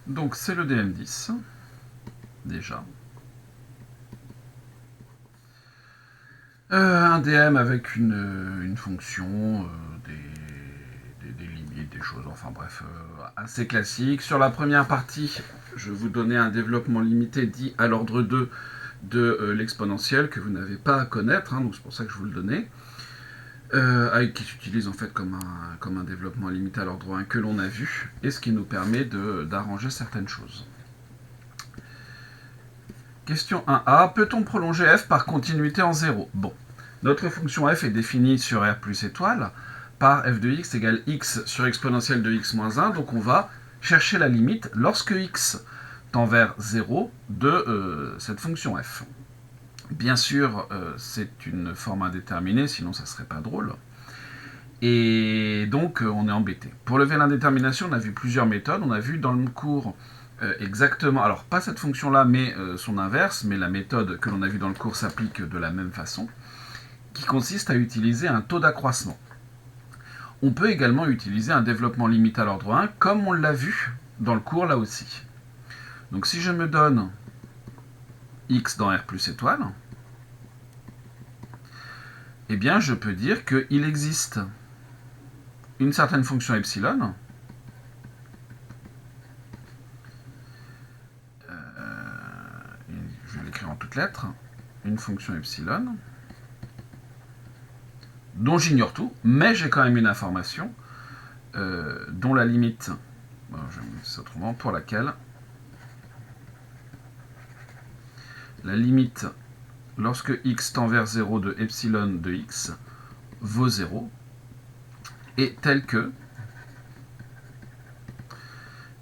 Donc c'est le DM10, déjà. Un DM avec une fonction, des limites, des choses, enfin bref, assez classique. Sur la première partie, je vous donnais un développement limité dit à l'ordre 2 de l'exponentielle que vous n'avez pas à connaître, hein, donc c'est pour ça que je vous le donnais. Qui s'utilise en fait comme un développement limité à l'ordre 1 que l'on a vu, et ce qui nous permet d'arranger certaines choses. Question 1a, peut-on prolonger f par continuité en 0? Bon, notre fonction f est définie sur r plus étoile par f de x égale x sur exponentielle de x moins 1, donc on va chercher la limite lorsque x tend vers 0 de cette fonction f. Bien sûr, c'est une forme indéterminée, sinon ça serait pas drôle. Et donc, on est embêté. Pour lever l'indétermination, on a vu plusieurs méthodes. On a vu dans le cours exactement, alors pas cette fonction-là, mais son inverse, mais la méthode que l'on a vue dans le cours s'applique de la même façon, qui consiste à utiliser un taux d'accroissement. On peut également utiliser un développement limité à l'ordre 1, comme on l'a vu dans le cours là aussi. Donc si je me donne x dans r plus étoile, eh bien je peux dire qu'il existe une certaine fonction epsilon, je vais l'écrire en toutes lettres, une fonction epsilon, dont j'ignore tout, mais j'ai quand même une information, dont la limite, bon, je vais mettre ça autrement, pour laquelle la limite lorsque x tend vers 0 de epsilon de x vaut 0, est telle que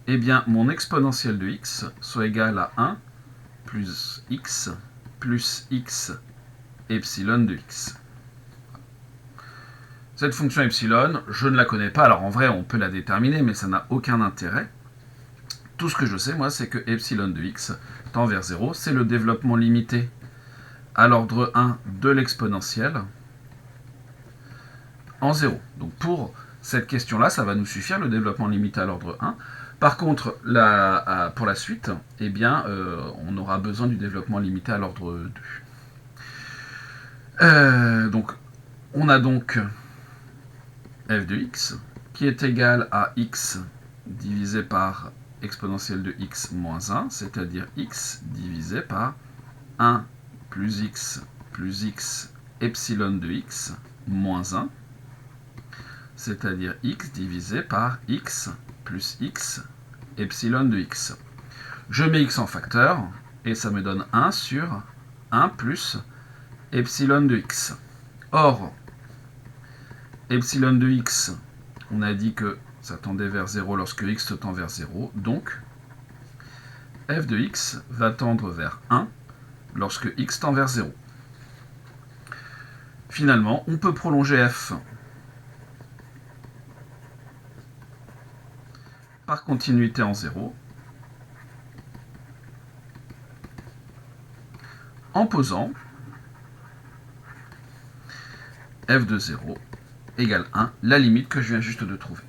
eh bien, mon exponentielle de x soit égale à 1 plus x epsilon de x. Cette fonction epsilon, je ne la connais pas, alors en vrai on peut la déterminer, mais ça n'a aucun intérêt. Tout ce que je sais, moi, c'est que epsilon de x tend vers 0, c'est le développement limité à l'ordre 1 de l'exponentielle en 0. Donc pour cette question-là, ça va nous suffire, le développement limité à l'ordre 1. Par contre, pour la suite, eh bien, on aura besoin du développement limité à l'ordre 2. Donc, on a donc f de x qui est égal à x divisé par exponentielle de x moins 1, c'est-à-dire x divisé par 1 plus x epsilon de x moins 1, c'est-à-dire x divisé par x plus x epsilon de x. Je mets x en facteur, et ça me donne 1 sur 1 plus epsilon de x. Or, epsilon de x, on a dit que ça tendait vers 0 lorsque x tend vers 0, donc f de x va tendre vers 1 lorsque x tend vers 0. Finalement, on peut prolonger f par continuité en 0 en posant f de 0 égale 1, la limite que je viens juste de trouver.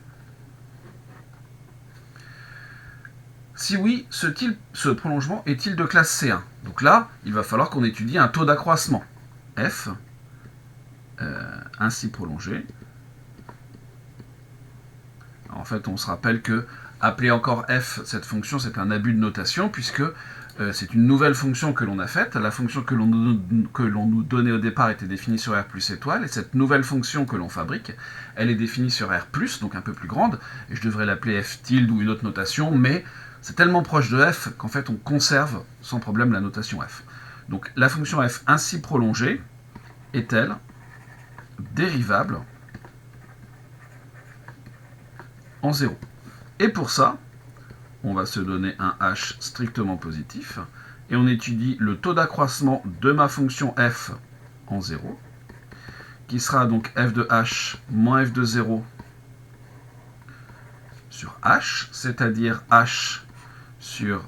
Si oui, ce prolongement est-il de classe C1? Donc là, il va falloir qu'on étudie un taux d'accroissement. F, ainsi prolongé. En fait, on se rappelle que appeler encore f cette fonction, c'est un abus de notation, puisque c'est une nouvelle fonction que l'on a faite. La fonction que l'on nous donnait au départ était définie sur R plus étoile, et cette nouvelle fonction que l'on fabrique, elle est définie sur R plus, donc un peu plus grande, et je devrais l'appeler f tilde ou une autre notation, mais c'est tellement proche de f qu'en fait on conserve sans problème la notation f. Donc la fonction f ainsi prolongée est-elle dérivable en 0. Et pour ça, on va se donner un h strictement positif, et on étudie le taux d'accroissement de ma fonction f en 0, qui sera donc f de h moins f de 0 sur h, c'est-à-dire h sur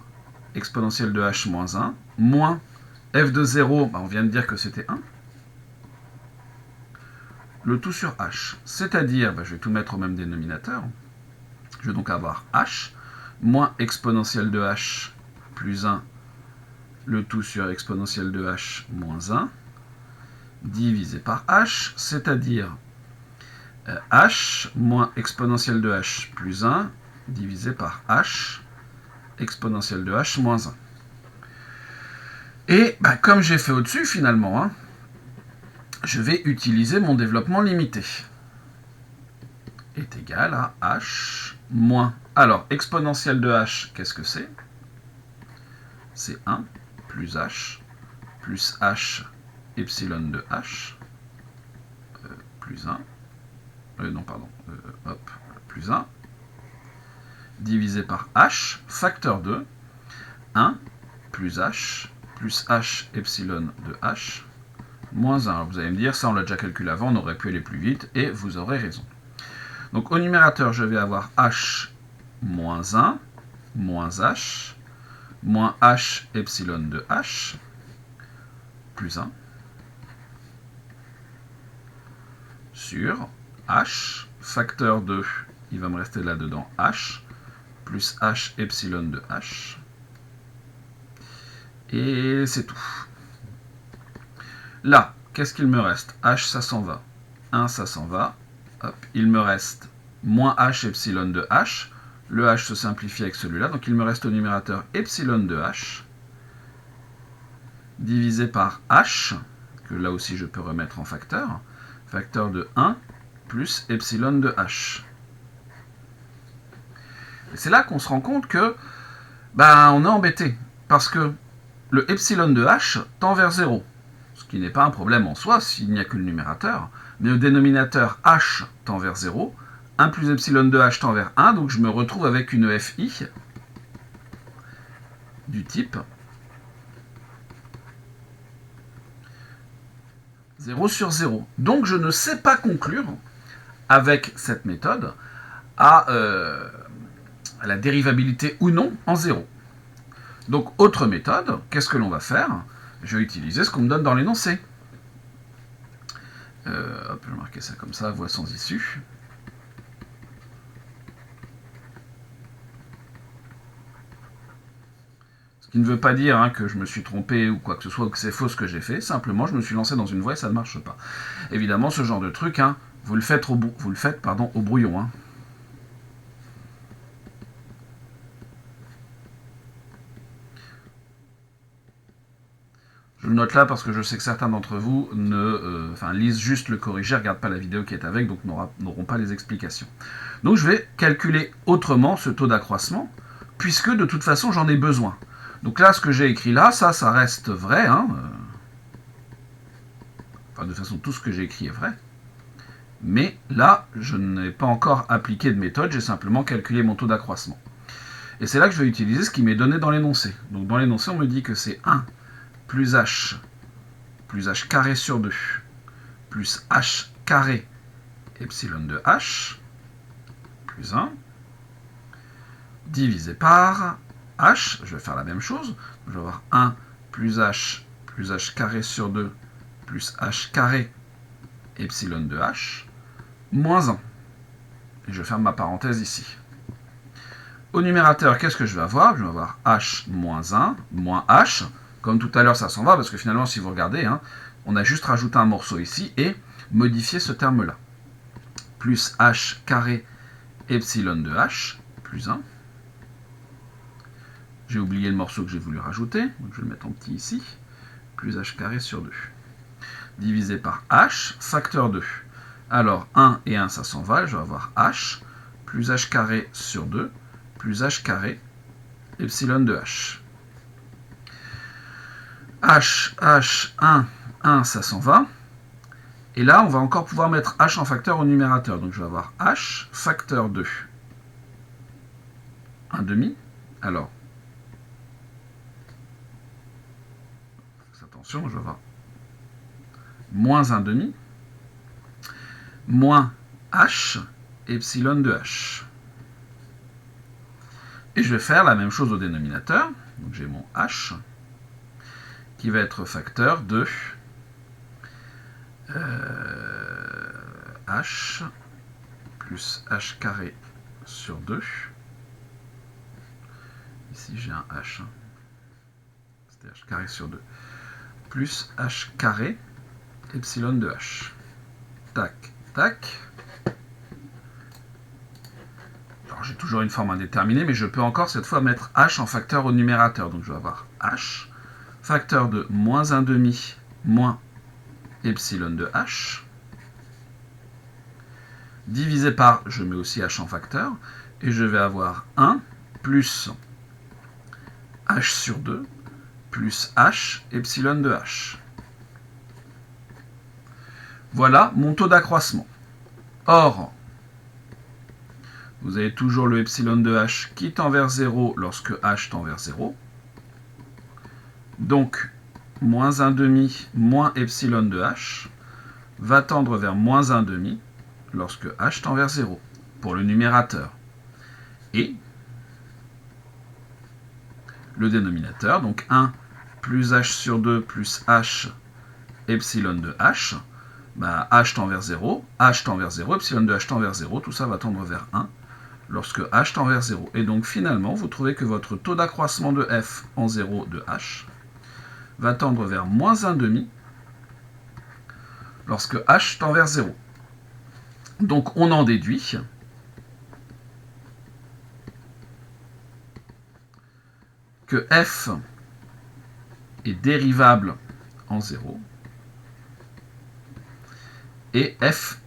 exponentielle de h moins 1, moins f de 0, on vient de dire que c'était 1, le tout sur h, c'est-à-dire, je vais tout mettre au même dénominateur, je vais donc avoir h moins exponentielle de h plus 1, le tout sur exponentielle de h moins 1, divisé par h, c'est-à-dire h moins exponentielle de h plus 1, divisé par h, exponentielle de h moins 1. Et comme j'ai fait au-dessus, finalement, hein, je vais utiliser mon développement limité. Est égal à h moins... Alors, exponentielle de h, qu'est-ce que c'est? C'est 1 plus h epsilon de h plus 1. Non, pardon. Hop, plus 1. Divisé par h, facteur de 1 plus h epsilon de h moins 1. Alors vous allez me dire, ça on l'a déjà calculé avant, on aurait pu aller plus vite, et vous aurez raison. Donc au numérateur, je vais avoir h moins 1 moins h moins h epsilon de h plus 1 sur h, facteur de, il va me rester là-dedans h, plus h epsilon de h. Et c'est tout. Là, qu'est-ce qu'il me reste? H, ça s'en va. 1, ça s'en va. Hop, il me reste moins h epsilon de h. Le h se simplifie avec celui-là, donc il me reste au numérateur epsilon de h divisé par h, que là aussi je peux remettre en facteur, facteur de 1 plus epsilon de h. Et c'est là qu'on se rend compte que on est embêté, parce que le epsilon de h tend vers 0, ce qui n'est pas un problème en soi s'il n'y a que le numérateur, mais le dénominateur h tend vers 0, 1 plus epsilon de h tend vers 1, donc je me retrouve avec une fi du type 0 sur 0. Donc je ne sais pas conclure avec cette méthode à la dérivabilité ou non en 0. Donc autre méthode, qu'est-ce que l'on va faire? Je vais utiliser ce qu'on me donne dans l'énoncé. Hop, je vais marquer ça comme ça, voie sans issue. Ce qui ne veut pas dire que je me suis trompé ou quoi que ce soit, ou que c'est faux ce que j'ai fait. Simplement, je me suis lancé dans une voie et ça ne marche pas. Évidemment, ce genre de truc, vous le faites au brouillon. Je le note là parce que je sais que certains d'entre vous lisent juste le corrigé, ne regardent pas la vidéo qui est avec, donc n'auront pas les explications. Donc je vais calculer autrement ce taux d'accroissement, puisque de toute façon j'en ai besoin. Donc là, ce que j'ai écrit là, ça reste vrai. Enfin, de toute façon, tout ce que j'ai écrit est vrai. Mais là, je n'ai pas encore appliqué de méthode, j'ai simplement calculé mon taux d'accroissement. Et c'est là que je vais utiliser ce qui m'est donné dans l'énoncé. Donc dans l'énoncé, on me dit que c'est 1 plus h carré sur 2 plus h carré epsilon de h plus 1 divisé par h, je vais faire la même chose, je vais avoir 1 plus h carré sur 2 plus h carré epsilon de h moins 1. Et je ferme ma parenthèse ici. Au numérateur, qu'est-ce que je vais avoir? Je vais avoir h moins 1 moins h. Comme tout à l'heure, ça s'en va, parce que finalement, si vous regardez, on a juste rajouté un morceau ici et modifié ce terme-là. Plus h carré epsilon de h plus 1. J'ai oublié le morceau que j'ai voulu rajouter, donc je vais le mettre en petit ici. Plus h carré sur 2. Divisé par h, facteur 2. Alors, 1 et 1, ça s'en va, je vais avoir h plus h carré sur 2 plus h carré epsilon de h. h, 1, ça s'en va. Et là, on va encore pouvoir mettre h en facteur au numérateur. Donc je vais avoir h facteur 2. 1 demi. Alors, attention, je vais avoir moins 1 demi moins h epsilon de h. Et je vais faire la même chose au dénominateur. Donc j'ai mon h qui va être facteur de h plus h carré sur 2 ici j'ai un h, c'était h carré sur 2, plus h carré epsilon de h. Tac, tac. Alors j'ai toujours une forme indéterminée, mais je peux encore cette fois mettre h en facteur au numérateur. Donc je vais avoir h, facteur de moins 1/2 moins epsilon de h, divisé par, je mets aussi h en facteur, et je vais avoir 1 plus h sur 2 plus h epsilon de h. Voilà mon taux d'accroissement. Or, vous avez toujours le epsilon de h qui tend vers 0 lorsque h tend vers 0. Donc, moins 1/2 moins epsilon de h va tendre vers moins 1/2 lorsque h tend vers 0 pour le numérateur. Et le dénominateur, donc 1 plus h sur 2 plus h epsilon de h, bah, h tend vers 0, h tend vers 0, epsilon de h tend vers 0, tout ça va tendre vers 1 lorsque h tend vers 0. Et donc finalement, vous trouvez que votre taux d'accroissement de f en 0 de h va tendre vers moins 1/2 lorsque h tend vers 0. Donc on en déduit que f est dérivable en 0 et f'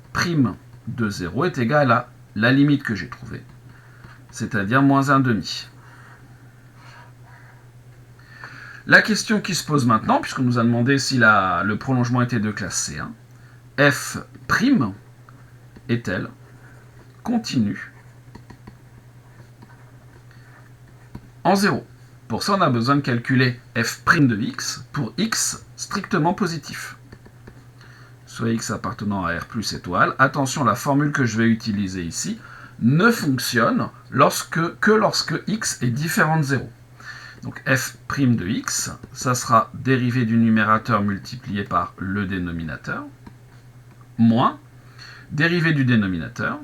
de 0 est égal à la limite que j'ai trouvée, c'est-à-dire moins 1/2. La question qui se pose maintenant, puisqu'on nous a demandé si le prolongement était de classe C1, f' est-elle continue en 0? Pour ça, on a besoin de calculer f' de x pour x strictement positif. Soit x appartenant à R plus étoile. Attention, la formule que je vais utiliser ici ne fonctionne que lorsque x est différent de 0. Donc f' de x, ça sera dérivée du numérateur multiplié par le dénominateur, moins dérivée du dénominateur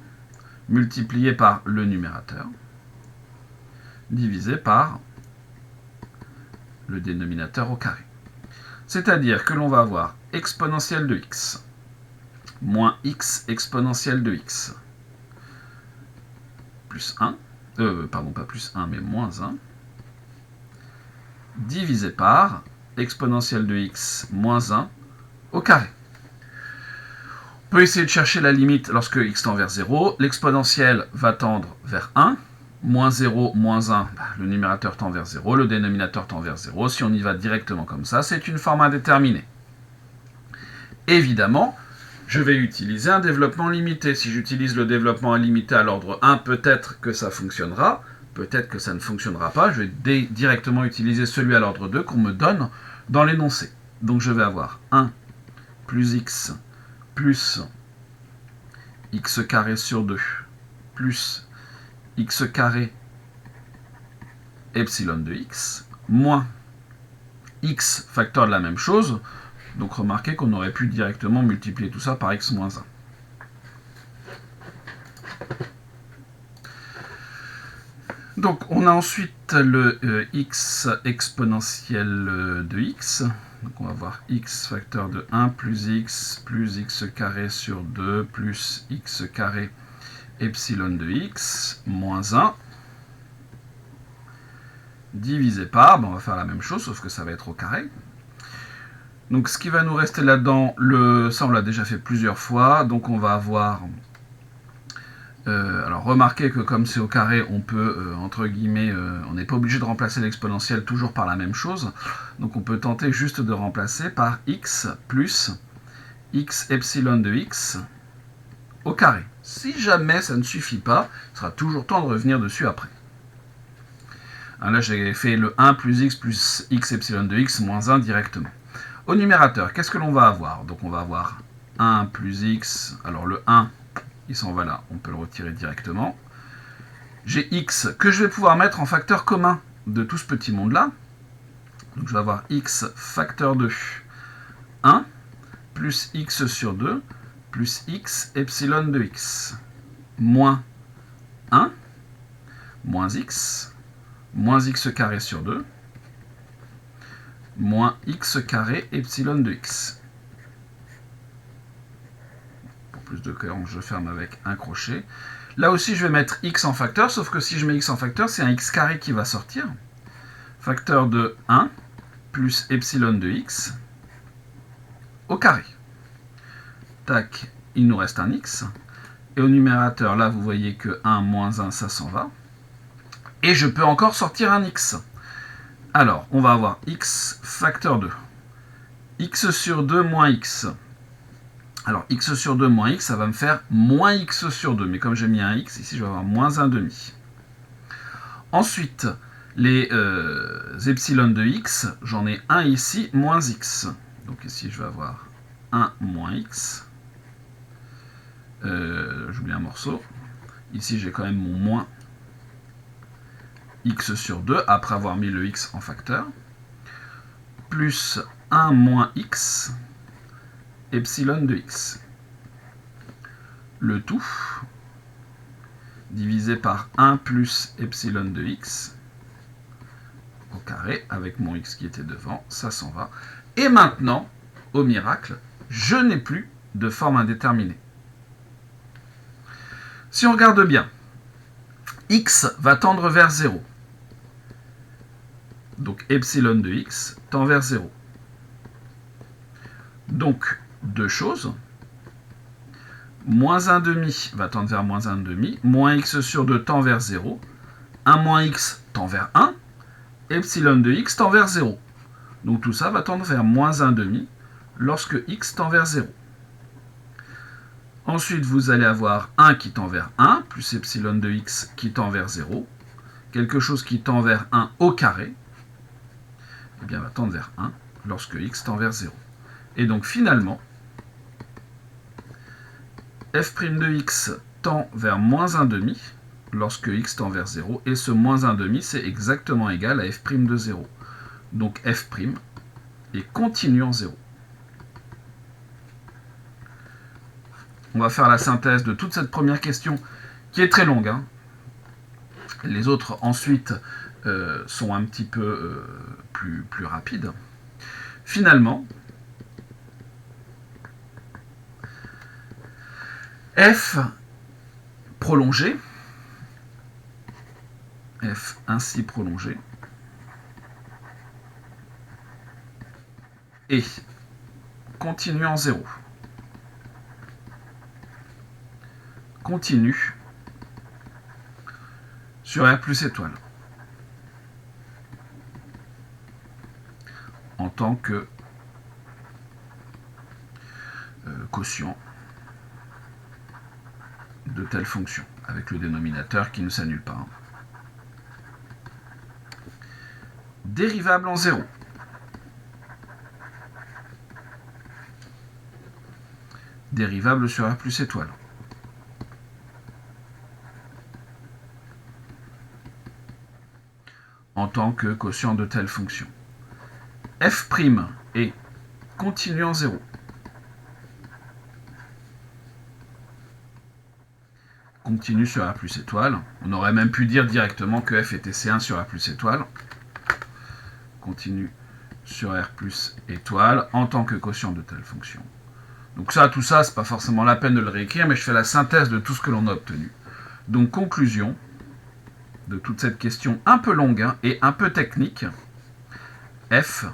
multiplié par le numérateur, divisé par le dénominateur au carré. C'est-à-dire que l'on va avoir exponentielle de x moins x exponentielle de x plus 1, pardon, pas plus 1, mais moins 1, divisé par exponentielle de x moins 1 au carré. On peut essayer de chercher la limite lorsque x tend vers 0. L'exponentielle va tendre vers 1. Moins 0, moins 1, le numérateur tend vers 0, le dénominateur tend vers 0. Si on y va directement comme ça, c'est une forme indéterminée. Évidemment, je vais utiliser un développement limité. Si j'utilise le développement illimité à l'ordre 1, peut-être que ça fonctionnera, peut-être que ça ne fonctionnera pas. Je vais directement utiliser celui à l'ordre 2 qu'on me donne dans l'énoncé. Donc je vais avoir 1 plus x carré sur 2 plus x carré epsilon de x moins x facteur de la même chose. Donc remarquez qu'on aurait pu directement multiplier tout ça par x moins 1. Donc on a ensuite le x exponentiel de x. Donc on va voir x facteur de 1 plus x carré sur 2 plus x carré epsilon de x moins 1 divisé par, on va faire la même chose sauf que ça va être au carré. Donc ce qui va nous rester là-dedans, ça on l'a déjà fait plusieurs fois, donc on va avoir, alors remarquez que comme c'est au carré, on peut, entre guillemets, on n'est pas obligé de remplacer l'exponentielle toujours par la même chose, donc on peut tenter juste de remplacer par x plus x epsilon de x au carré. Si jamais ça ne suffit pas, il sera toujours temps de revenir dessus après. Alors là j'ai fait le 1 plus x epsilon de x moins 1 directement. Au numérateur, qu'est-ce que l'on va avoir? Donc on va avoir 1 plus x, alors le 1, il s'en va là, on peut le retirer directement. J'ai x que je vais pouvoir mettre en facteur commun de tout ce petit monde-là. Donc je vais avoir x facteur de 1 plus x sur 2 plus x epsilon de x moins 1 moins x moins x carré sur 2, moins x carré epsilon de x. Pour plus de cohérence, je ferme avec un crochet. Là aussi, je vais mettre x en facteur, sauf que si je mets x en facteur, c'est un x carré qui va sortir. Facteur de 1 plus epsilon de x au carré. Tac, il nous reste un x. Et au numérateur, là, vous voyez que 1 moins 1, ça s'en va. Et je peux encore sortir un x. Alors, on va avoir x facteur 2. X sur 2 moins x. Alors, x sur 2 moins x, ça va me faire moins x sur 2. Mais comme j'ai mis un x, ici, je vais avoir moins 1 demi. Ensuite, les epsilon de x, j'en ai un ici, moins x. Donc ici, je vais avoir 1 moins x. J'oublie un morceau. Ici, j'ai quand même mon moins x sur 2, après avoir mis le x en facteur. Plus 1 moins x, epsilon de x. Le tout divisé par 1 plus epsilon de x au carré, avec mon x qui était devant, ça s'en va. Et maintenant, au miracle, je n'ai plus de forme indéterminée. Si on regarde bien, x va tendre vers 0. Donc epsilon de x tend vers 0. Donc, deux choses. Moins 1 demi va tendre vers moins 1 demi. Moins x sur 2 tend vers 0. 1 moins x tend vers 1. Epsilon de x tend vers 0. Donc tout ça va tendre vers moins 1 demi lorsque x tend vers 0. Ensuite, vous allez avoir 1 qui tend vers 1, plus epsilon de x qui tend vers 0. Quelque chose qui tend vers 1 au carré, eh bien, va tendre vers 1 lorsque x tend vers 0. Et donc finalement, f' de x tend vers moins 1 demi lorsque x tend vers 0. Et ce moins 1 demi, c'est exactement égal à f' de 0. Donc f' est continu en 0. On va faire la synthèse de toute cette première question qui est très longue. Les autres ensuite sont un petit peu plus rapides. Finalement, f prolongé, f ainsi prolongé, et continu en 0. Continue sur R plus étoile en tant que quotient de telle fonction, avec le dénominateur qui ne s'annule pas. Dérivable en 0. Dérivable sur R plus étoile. En tant que quotient de telle fonction. F' est continu en 0. Continu sur R plus étoile. On aurait même pu dire directement que f était C1 sur R plus étoile. Continu sur R plus étoile en tant que quotient de telle fonction. Donc ça, tout ça, c'est pas forcément la peine de le réécrire, mais je fais la synthèse de tout ce que l'on a obtenu. Donc conclusion de toute cette question un peu longue et un peu technique. F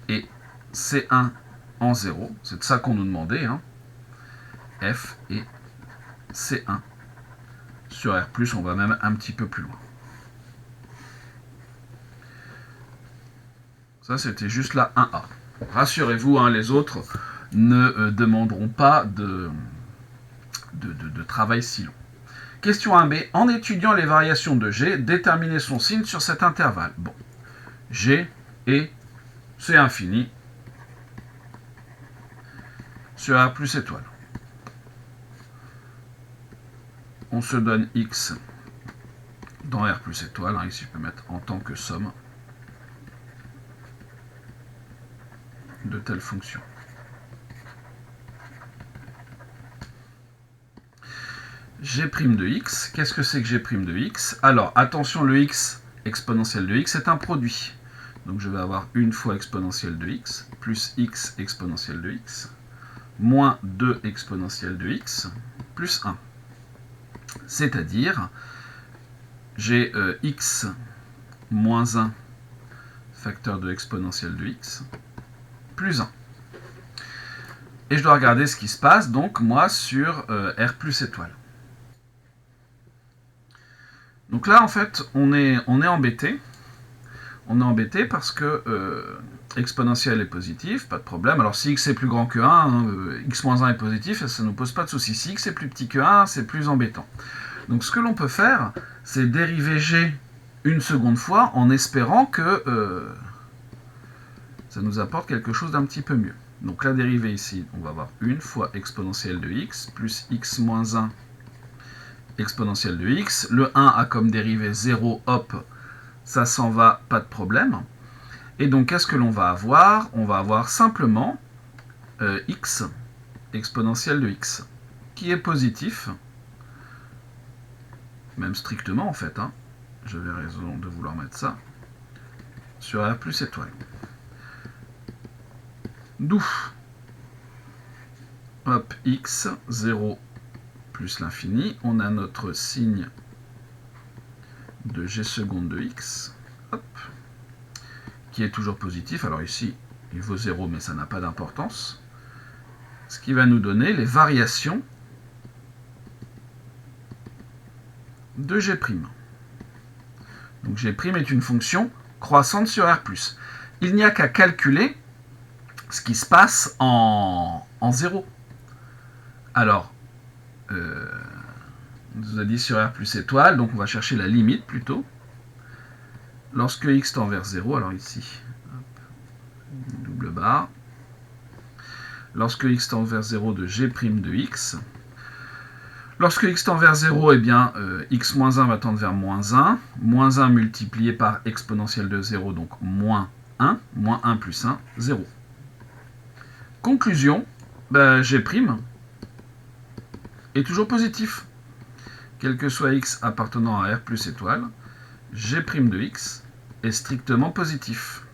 est C1 en 0. C'est de ça qu'on nous demandait. F est C1 sur R+, on va même un petit peu plus loin. Ça, c'était juste la 1A. Rassurez-vous, les autres ne demanderont pas de travail si long. Question 1B. En étudiant les variations de G, déterminez son signe sur cet intervalle. Bon. G et c'est infini sur R plus étoile. On se donne X dans R plus étoile. Ici, je peux mettre en tant que somme de telle fonction. G' de x, qu'est-ce que c'est que G' de x? Alors, attention, le x exponentielle de x est un produit. Donc je vais avoir 1 fois exponentielle de x, plus x exponentielle de x, moins 2 exponentielle de x, plus 1. C'est-à-dire, j'ai x moins 1 facteur de exponentielle de x, plus 1. Et je dois regarder ce qui se passe, donc, moi, sur R plus étoile. Donc là, en fait, on est embêté. On est embêté parce que exponentielle est positif, pas de problème. Alors si x est plus grand que 1, x moins 1 est positif, ça ne nous pose pas de souci. Si x est plus petit que 1, c'est plus embêtant. Donc ce que l'on peut faire, c'est dériver g une seconde fois en espérant que ça nous apporte quelque chose d'un petit peu mieux. Donc la dérivée ici, on va avoir 1 fois exponentielle de x plus x moins 1 exponentielle de x. Le 1 a comme dérivée 0, hop, ça s'en va, pas de problème. Et donc, qu'est-ce que l'on va avoir? On va avoir simplement x exponentielle de x, qui est positif, même strictement en fait, hein. J'avais raison de vouloir mettre ça, sur R plus étoile. D'où, hop, x, 0 plus l'infini, on a notre signe de g seconde de x, hop, qui est toujours positif. Alors ici, il vaut 0, mais ça n'a pas d'importance. Ce qui va nous donner les variations de g'. Donc g' est une fonction croissante sur R+. Il n'y a qu'à calculer ce qui se passe en 0. Alors, on nous a dit sur R plus étoile, donc on va chercher la limite plutôt. Lorsque x tend vers 0, alors ici, hop, double barre. Lorsque x tend vers 0 de g' de x. Lorsque x tend vers 0, eh bien, x moins 1 va tendre vers moins 1. Moins 1 multiplié par exponentielle de 0, donc moins 1. Moins 1 plus 1, 0. Conclusion, g' est toujours positif. Quel que soit x appartenant à R plus étoile, g' de x est strictement positif.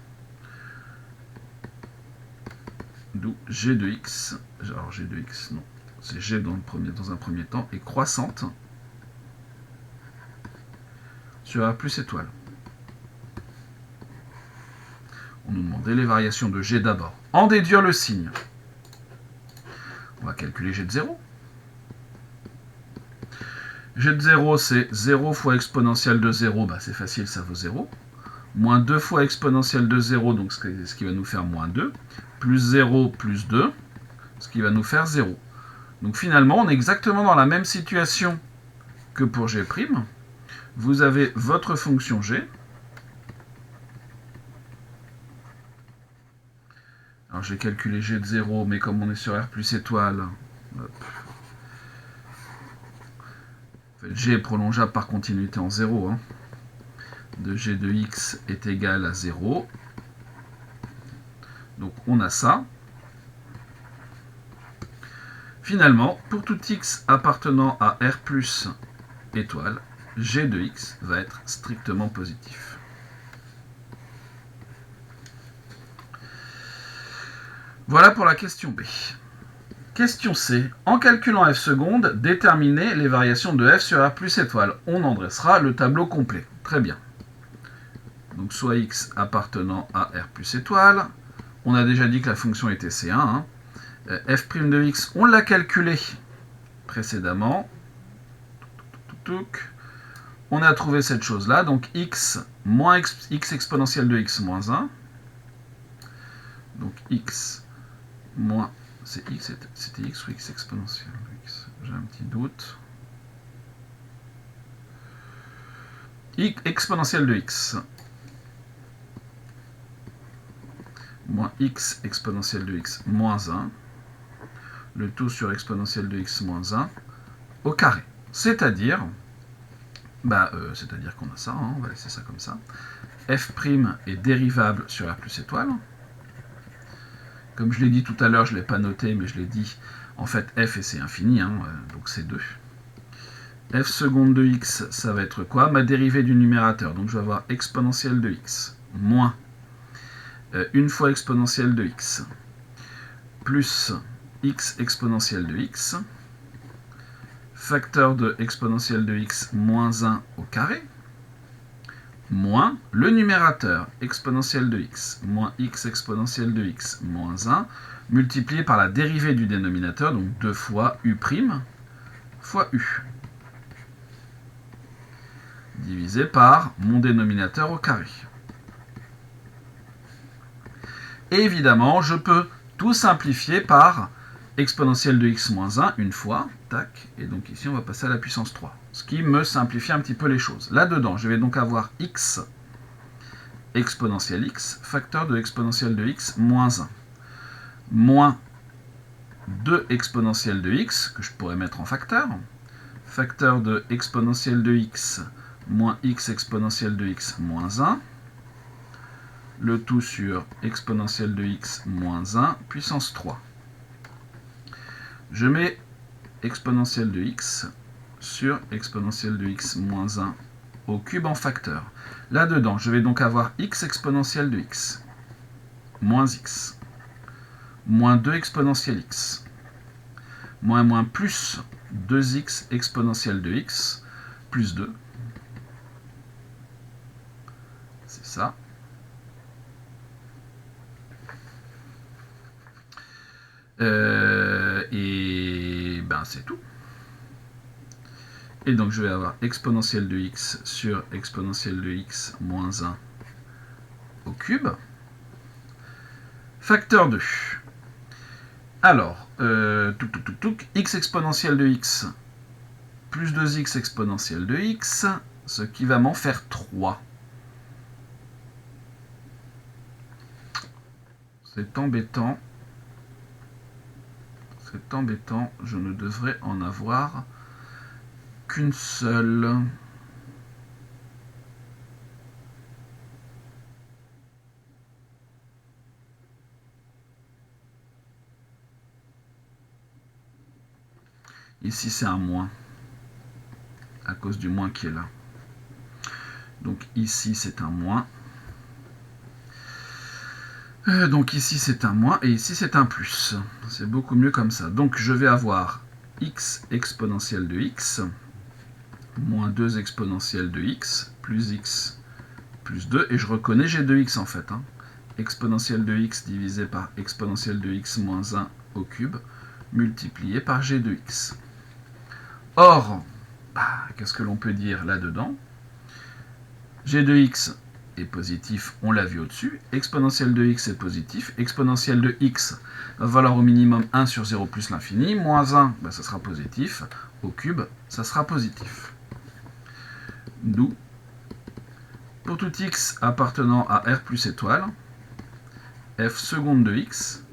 D'où g de x, alors g de x, non, c'est g dans un premier temps, est croissante sur R plus étoile. On nous demandait les variations de g d'abord. En déduire le signe. On va calculer g de 0. G de 0, c'est 0 fois exponentielle de 0, c'est facile, ça vaut 0. Moins 2 fois exponentielle de 0, donc ce qui va nous faire moins 2. Plus 0, plus 2, ce qui va nous faire 0. Donc finalement, on est exactement dans la même situation que pour g'. Vous avez votre fonction g. Alors j'ai calculé g de 0, mais comme on est sur R plus étoile, hop. En fait, g est prolongeable par continuité en 0. Hein. De g de x est égal à 0. Donc on a ça. Finalement, pour tout x appartenant à R plus étoile, g de x va être strictement positif. Voilà pour la question B. Question C. En calculant f seconde, déterminez les variations de f sur R plus étoile. On en dressera le tableau complet. Très bien. Donc soit x appartenant à R plus étoile. On a déjà dit que la fonction était C1. Hein. F' de x, on l'a calculé précédemment. On a trouvé cette chose-là. Donc x moins x exponentielle de x moins 1. Donc x moins... C'était x ou x exponentielle de x? J'ai un petit doute. X exponentielle de x. Moins x exponentielle de x moins 1. Le tout sur exponentielle de x moins 1 au carré. C'est-à-dire qu'on a ça, hein, on va laisser ça comme ça. F' est dérivable sur R plus étoile. Comme je l'ai dit tout à l'heure, je ne l'ai pas noté, mais je l'ai dit, en fait, f et c'est infini, hein, donc c'est 2. f seconde de x, ça va être quoi? Ma dérivée du numérateur. Donc je vais avoir exponentielle de x moins une fois exponentielle de x plus x exponentielle de x, facteur de exponentielle de x moins 1 au carré, moins le numérateur exponentielle de x moins x exponentielle de x moins 1, multiplié par la dérivée du dénominateur, donc 2 fois u' fois u, divisé par mon dénominateur au carré. Et évidemment, je peux tout simplifier par exponentielle de x moins 1 une fois, tac, et donc ici on va passer à la puissance 3, ce qui me simplifie un petit peu les choses. Là-dedans, je vais donc avoir x exponentielle x, facteur de exponentielle de x moins 1, moins 2 exponentielle de x, que je pourrais mettre en facteur, facteur de exponentielle de x moins x exponentielle de x moins 1, le tout sur exponentielle de x moins 1 puissance 3. Je mets exponentielle de x sur exponentielle de x moins 1 au cube en facteur. Là-dedans, je vais donc avoir x exponentielle de x moins x moins 2 exponentielle x moins plus 2x exponentielle de x plus 2. C'est ça. Et ben c'est tout. Et donc je vais avoir exponentielle de x sur exponentielle de x moins 1 au cube. Facteur 2. Alors, x exponentielle de x plus 2x exponentielle de x, ce qui va m'en faire 3. C'est embêtant. C'est embêtant, je ne devrais en avoir qu'une seule. Ici c'est un moins, à cause du moins qui est là. Donc ici c'est un moins. Donc ici c'est un moins et ici c'est un plus. C'est beaucoup mieux comme ça. Donc je vais avoir x exponentielle de x moins 2 exponentielle de x plus 2. Et je reconnais j'ai 2x en fait. Exponentielle de x divisé par exponentielle de x moins 1 au cube multiplié par g de x. Or, qu'est-ce que l'on peut dire là-dedans? G de x est positif, on l'a vu au-dessus. Exponentielle de x est positif. Exponentielle de x va valoir au minimum 1 sur 0 plus l'infini. Moins 1, ça sera positif. Au cube, ça sera positif. D'où, pour tout x appartenant à R plus étoile, f seconde de x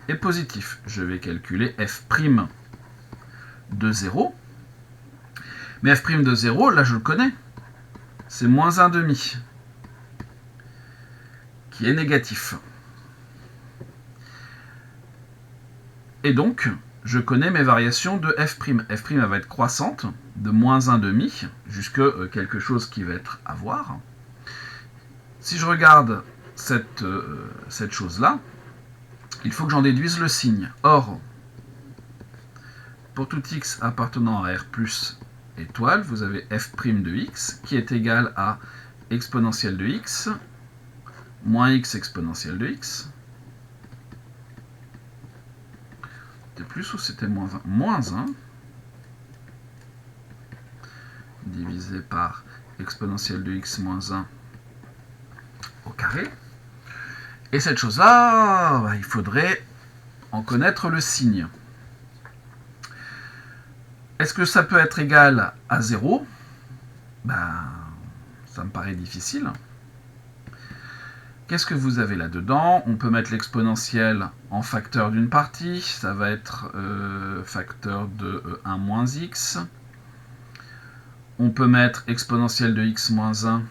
est positif. Je vais calculer f' de 0. Mais f' de 0, là je le connais. C'est moins 1 demi, qui est négatif. Et donc, je connais mes variations de f'. F' elle va être croissante, de moins 1 demi, jusqu'à quelque chose qui va être à voir. Si je regarde cette chose-là, il faut que j'en déduise le signe. Or, pour tout x appartenant à R plus étoile, vous avez f' de x, qui est égal à exponentielle de x, moins x exponentielle de x. C'était plus ou c'était moins 1 ? Moins 1 divisé par exponentielle de x moins 1 au carré. Et cette chose-là, il faudrait en connaître le signe. Est-ce que ça peut être égal à 0 ? Ça me paraît difficile. Qu'est-ce que vous avez là-dedans? On peut mettre l'exponentielle en facteur d'une partie. Ça va être facteur de 1 moins x. On peut mettre exponentielle de x moins 1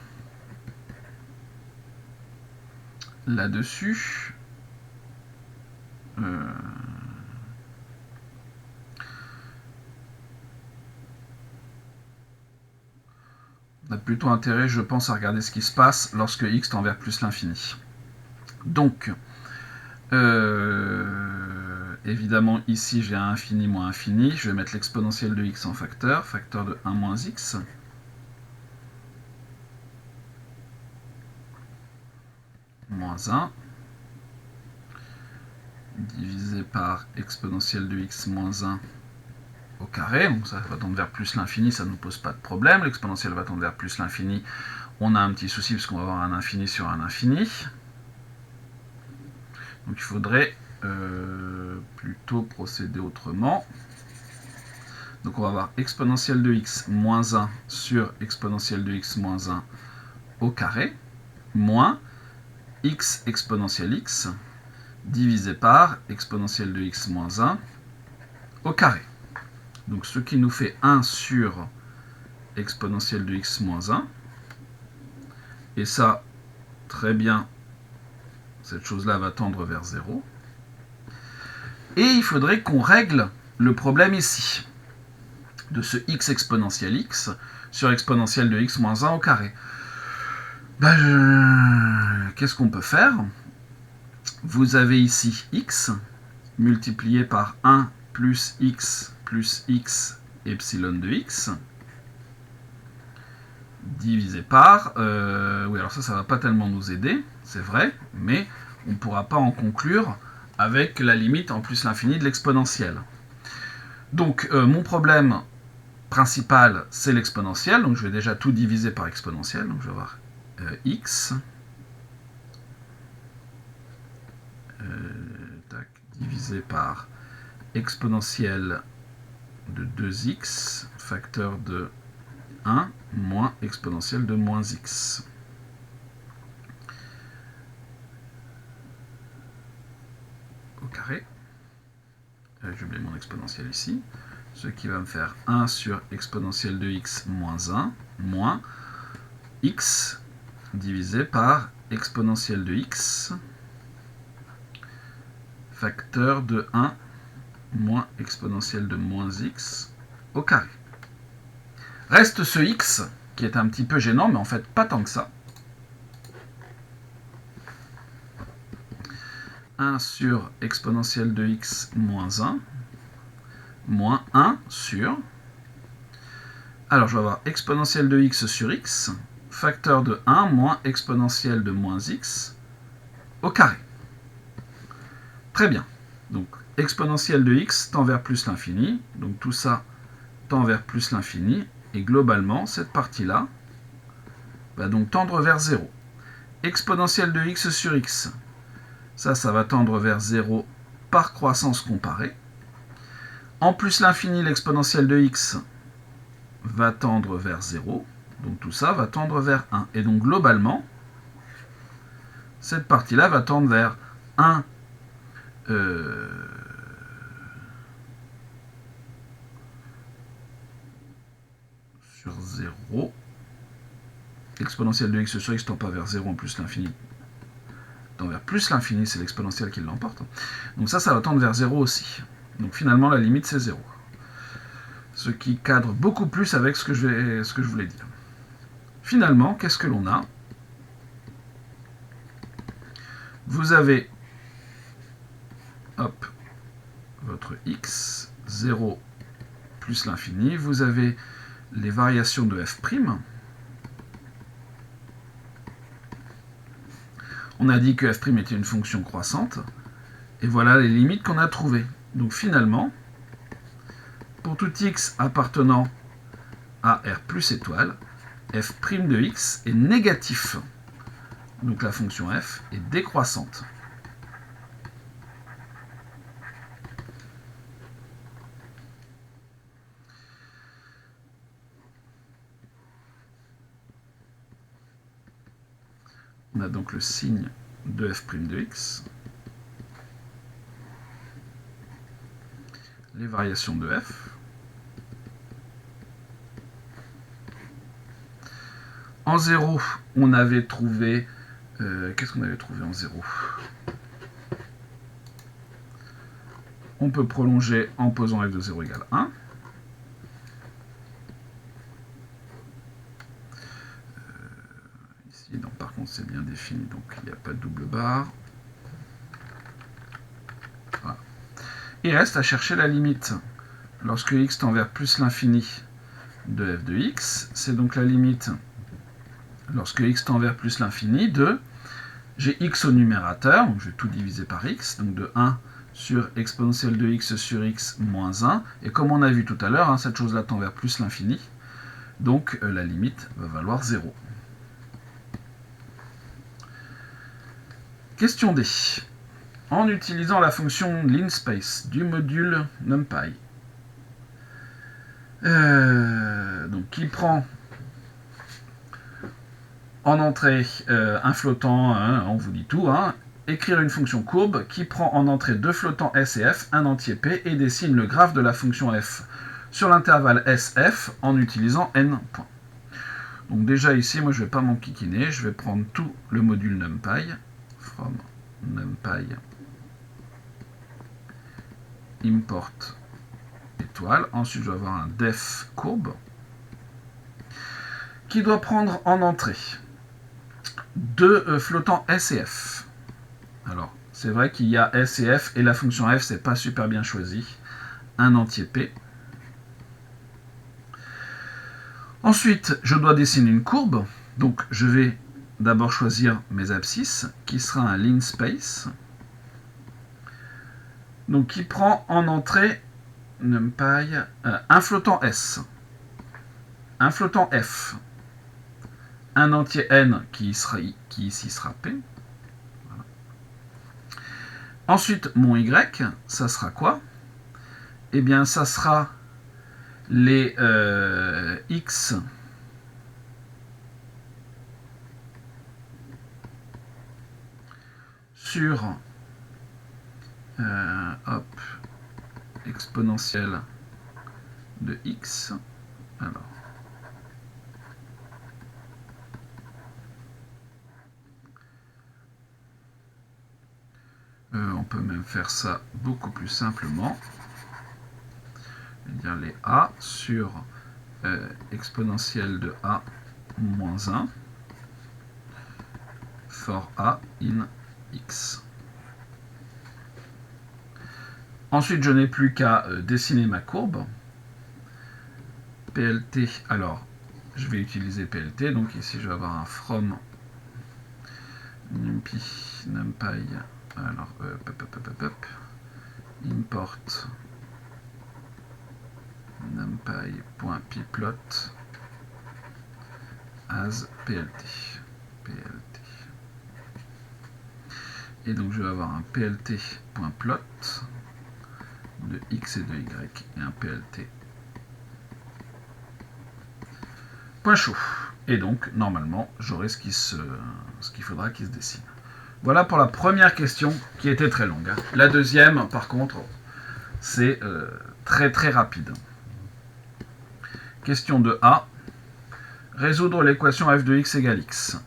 là-dessus. a plutôt intérêt, je pense, à regarder ce qui se passe lorsque x tend vers plus l'infini. Donc, évidemment, ici, j'ai un infini moins infini. Je vais mettre l'exponentielle de x en facteur de 1 moins x. Moins 1 divisé par exponentielle de x moins 1 au carré. Donc ça va tendre vers plus l'infini, ça ne nous pose pas de problème. L'exponentielle va tendre vers plus l'infini. On a un petit souci parce qu'on va avoir un infini sur un infini. Donc il faudrait plutôt procéder autrement. Donc on va avoir exponentielle de x moins 1 sur exponentielle de x moins 1 au carré, moins x exponentielle x divisé par exponentielle de x moins 1 au carré. Donc ce qui nous fait 1 sur exponentielle de x moins 1. Et ça, très bien, cette chose-là va tendre vers 0. Et il faudrait qu'on règle le problème ici, de ce x exponentielle x sur exponentielle de x moins 1 au carré. Qu'est-ce qu'on peut faire? Vous avez ici x multiplié par 1 plus x epsilon de x divisé par... oui, alors ça ne va pas tellement nous aider, c'est vrai, mais on ne pourra pas en conclure avec la limite en plus l'infini de l'exponentielle. Donc, mon problème principal, c'est l'exponentielle, donc je vais déjà tout diviser par exponentielle, donc je vais avoir x divisé par exponentielle de 2x, facteur de 1, moins exponentielle de moins x. Au carré. J'ai oublié mon exponentielle ici. Ce qui va me faire 1 sur exponentielle de x moins 1, moins x divisé par exponentielle de x, facteur de 1, moins exponentielle de moins x au carré. Reste ce x, qui est un petit peu gênant, mais en fait pas tant que ça. 1 sur exponentielle de x moins 1, moins 1 sur... Alors je vais avoir exponentielle de x sur x, facteur de 1 moins exponentielle de moins x au carré. Très bien. Donc exponentielle de x tend vers plus l'infini, donc tout ça tend vers plus l'infini, et globalement, cette partie-là va donc tendre vers 0. Exponentielle de x sur x, ça va tendre vers 0 par croissance comparée. En plus l'infini, l'exponentielle de x va tendre vers 0, donc tout ça va tendre vers 1. Et donc globalement, cette partie-là va tendre vers 1 sur 0. Exponentielle de x sur x tend pas vers 0 en plus l'infini. Tend vers plus l'infini, c'est l'exponentielle qui l'emporte. Donc ça va tendre vers 0 aussi. Donc finalement, la limite, c'est 0. Ce qui cadre beaucoup plus avec ce que je voulais dire. Finalement, qu'est-ce que l'on a? Vous avez votre x, 0 plus l'infini. Vous avez les variations de f'. On a dit que f' était une fonction croissante. Et voilà les limites qu'on a trouvées. Donc finalement, pour tout x appartenant à R plus étoile, f' de x est négatif. Donc la fonction f est décroissante. On a donc le signe de f' de x, les variations de f. En 0, on avait trouvé... qu'est-ce qu'on avait trouvé en 0? On peut prolonger en posant f de 0 égale 1. par contre c'est bien défini, donc il n'y a pas de double barre. Voilà. Il reste à chercher la limite. Lorsque x tend vers plus l'infini de f de x, c'est donc la limite, lorsque x tend vers plus l'infini, de, j'ai x au numérateur, donc je vais tout diviser par x, donc de 1 sur exponentielle de x sur x moins 1, et comme on a vu tout à l'heure, hein, cette chose-là tend vers plus l'infini, donc la limite va valoir 0. Question D. En utilisant la fonction linspace du module numpy, donc qui prend en entrée un flottant, hein, on vous dit tout, hein, écrire une fonction courbe qui prend en entrée deux flottants S et F, un entier P, et dessine le graphe de la fonction F sur l'intervalle SF en utilisant n points. Donc déjà ici, moi je ne vais pas m'enquiquiner, je vais prendre tout le module numpy, from numpy import étoile, ensuite je vais avoir un def courbe, qui doit prendre en entrée deux flottants S et F. Alors, c'est vrai qu'il y a S et F, et la fonction F, c'est pas super bien choisi. Un entier P. Ensuite, je dois dessiner une courbe. Donc, je vais d'abord choisir mes abscisses, qui sera un linspace. Donc, qui prend en entrée numpy, un flottant S, un flottant F, un entier N qui ici sera P. Voilà. Ensuite, mon Y, ça sera quoi? Eh bien, ça sera les X sur hop, exponentielle de X. Alors, on peut même faire ça beaucoup plus simplement. Dire les A sur exponentielle de A moins 1 for A in X. Ensuite, je n'ai plus qu'à dessiner ma courbe. PLT, alors, je vais utiliser PLT, donc ici je vais avoir un from numpy, alors, import numpy.pyplot as PLT. Et donc je vais avoir un plt.plot de x et de y et un plt point chaud. Et donc normalement j'aurai ce qu'il faudra qu'il se dessine. Voilà pour la première question qui était très longue. La deuxième par contre c'est très très rapide. Question de A. Résoudre l'équation f de x égale x.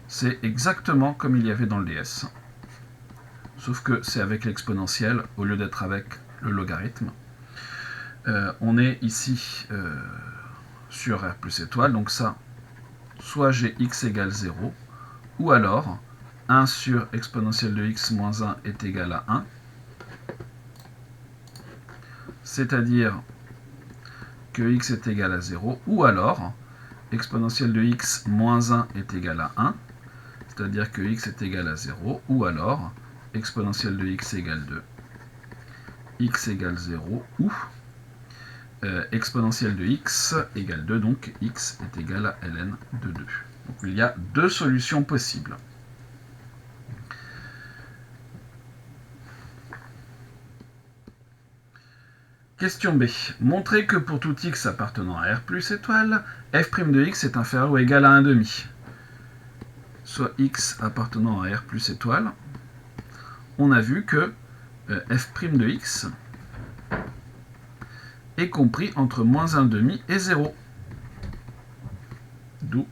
C'est exactement comme il y avait dans le DS. Sauf que c'est avec l'exponentielle au lieu d'être avec le logarithme. On est ici sur R plus étoile, donc ça, soit j'ai x égale 0, ou alors 1 sur exponentielle de x moins 1 est égal à 1, c'est-à-dire que x est égal à 0, ou alors exponentielle de x moins 1 est égal à 1, c'est-à-dire que x est égal à 0, ou alors exponentielle de x égale 2, x égale 0, ou exponentielle de x égale 2, donc x est égal à ln de 2. Donc il y a deux solutions possibles. Question B. Montrez que pour tout x appartenant à R plus étoile, f' de x est inférieur ou égal à 1,5. Soit x appartenant à R plus étoile, on a vu que f' de x est compris entre moins 1,5 et 0. D'où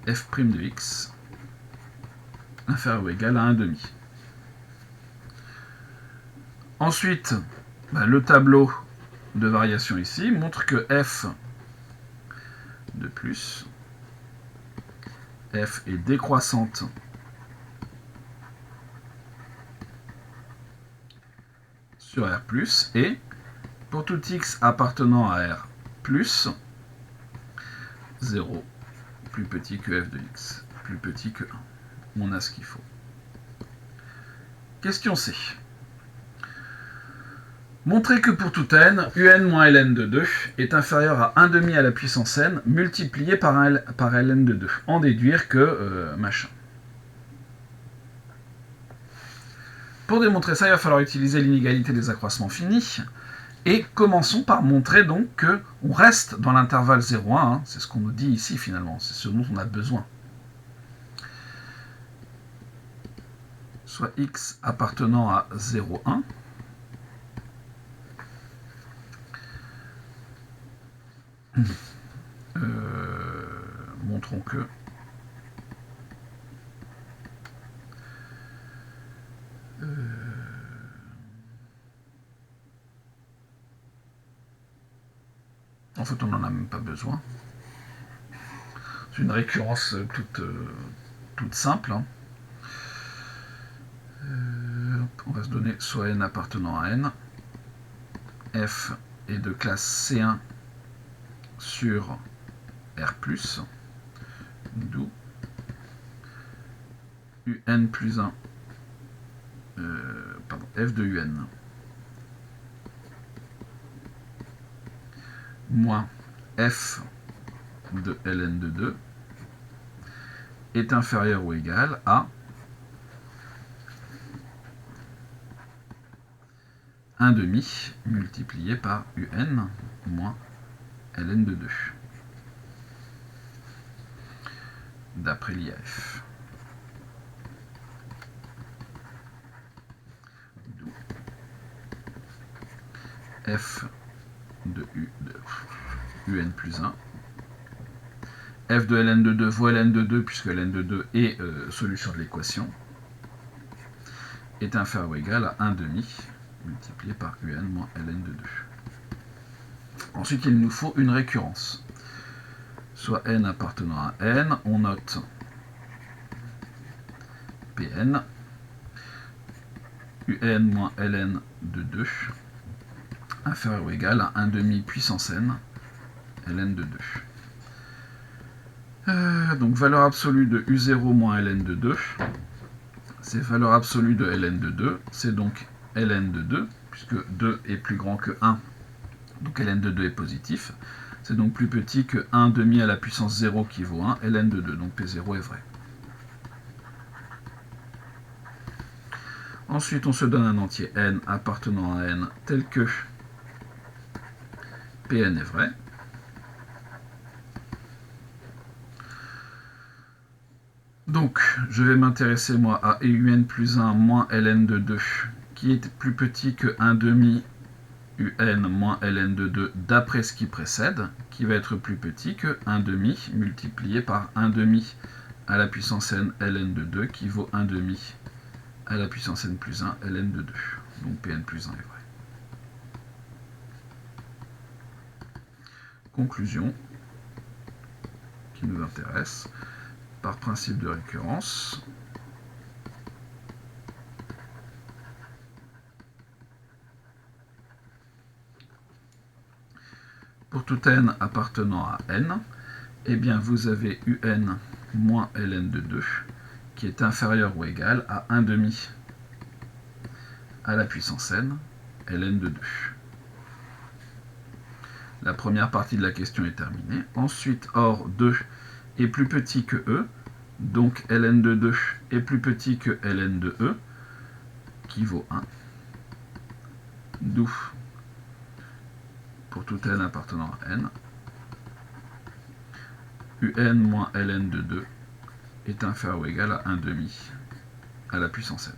f' de x inférieur ou égal à 1,5. Ensuite, le tableau de variation ici montre que f de plus, f est décroissante sur R+, et pour tout x appartenant à R+, 0 plus petit que f de x, plus petit que 1. On a ce qu'il faut. Question C. Montrer que pour tout n, un moins ln de 2 est inférieur à 1,5 à la puissance n multiplié par ln de 2. En déduire que machin. Pour démontrer ça, il va falloir utiliser l'inégalité des accroissements finis. Et commençons par montrer donc qu'on reste dans l'intervalle 0,1. Hein, c'est ce qu'on nous dit ici finalement, c'est ce dont on a besoin. Soit x appartenant à 0,1. Montrons que en fait on n'en a même pas besoin. C'est une récurrence toute simple. Hein. On va se donner soit n appartenant à n, f est de classe C1 sur R+, d'où un plus 1, f de un, moins f de ln de 2 est inférieur ou égal à 1,5 multiplié par un moins ln de 2, d'après l'IAF. D'où f de un plus 1, f de ln de 2 fois ln de 2, puisque ln de 2 est solution de l'équation, est inférieur ou égal à 1,5 multiplié par un moins ln de 2. Ensuite, il nous faut une récurrence. Soit n appartenant à n, on note Pn, un moins ln de 2, inférieur ou égal à 1,5 puissance n, ln de 2. Donc valeur absolue de u0 moins ln de 2, c'est valeur absolue de ln de 2, c'est donc ln de 2, puisque 2 est plus grand que 1, donc ln de 2 est positif, c'est donc plus petit que 1,5 à la puissance 0 qui vaut 1, ln de 2, donc P0 est vrai. Ensuite, on se donne un entier n appartenant à n tel que Pn est vrai. Donc, je vais m'intéresser moi à un plus 1 moins ln de 2, qui est plus petit que 1,5 un moins ln de 2 d'après ce qui précède, qui va être plus petit que 1,5 multiplié par 1,5 à la puissance n ln de 2, qui vaut 1,5 à la puissance n plus 1 ln de 2. Donc Pn plus 1 est vrai. Conclusion qui nous intéresse, par principe de récurrence, pour tout n appartenant à n, eh bien vous avez un moins ln de 2 qui est inférieur ou égal à 1,5 à la puissance n ln de 2. La première partie de la question est terminée. Ensuite, or 2 est plus petit que e, donc ln de 2 est plus petit que ln de e, qui vaut 1. D'où, pour tout n appartenant à n, un moins ln de 2 est inférieur ou égal à 1,5 à la puissance n.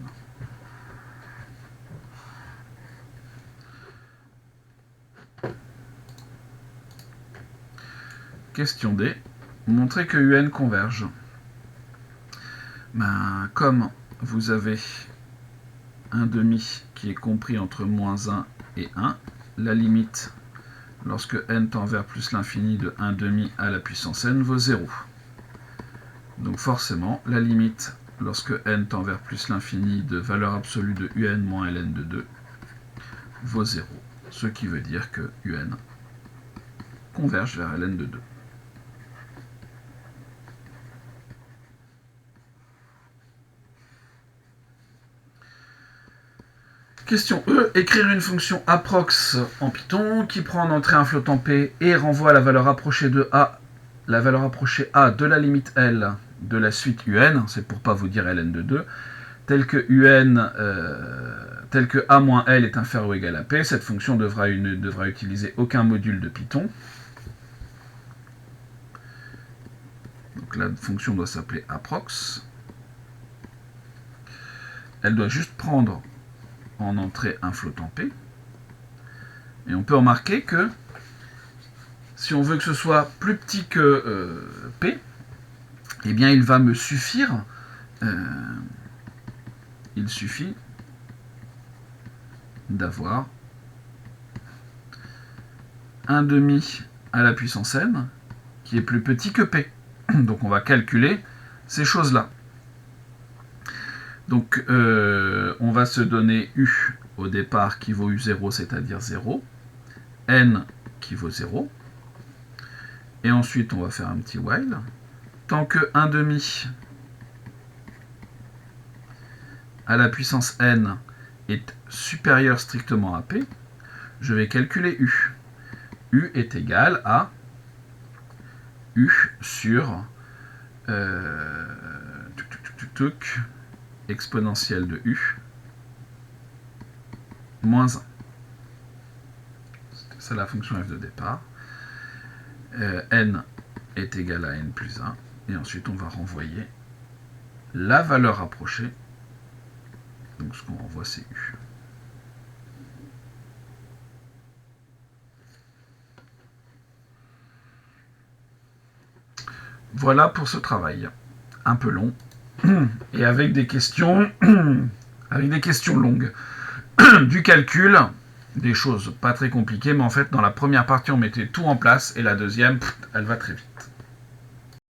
Question D. Montrer que un converge. Comme vous avez 1,5 qui est compris entre moins 1 et 1, la limite, lorsque n tend vers plus l'infini de 1,5 à la puissance n, vaut 0. Donc forcément, la limite, lorsque n tend vers plus l'infini de valeur absolue de un moins ln de 2, vaut 0. Ce qui veut dire que un converge vers ln de 2. Question E, écrire une fonction approx en Python qui prend en entrée un flottant P et renvoie la valeur approchée de A, la valeur approchée A de la limite L de la suite UN, c'est pour pas vous dire ln de 2, tel que A moins L est inférieur ou égal à P, cette fonction ne devra utiliser aucun module de Python. Donc la fonction doit s'appeler approx. Elle doit juste prendre en entrée un flottant P. Et on peut remarquer que si on veut que ce soit plus petit que P, eh bien il va me suffire, il suffit d'avoir 1/2 à la puissance n qui est plus petit que P. Donc on va calculer ces choses-là. Donc on va se donner U au départ qui vaut U0, c'est-à-dire 0, N qui vaut 0, et ensuite on va faire un petit while. Tant que 1/2 à la puissance N est supérieur strictement à P, je vais calculer U. U est égal à U sur exponentielle de U moins 1. C'est la fonction f de départ. N est égal à n plus 1. Et ensuite, on va renvoyer la valeur approchée. Donc, ce qu'on renvoie, c'est U. Voilà pour ce travail. Un peu long. Et avec des questions longues. Du calcul, des choses pas très compliquées, mais en fait, dans la première partie, on mettait tout en place, et la deuxième, elle va très vite.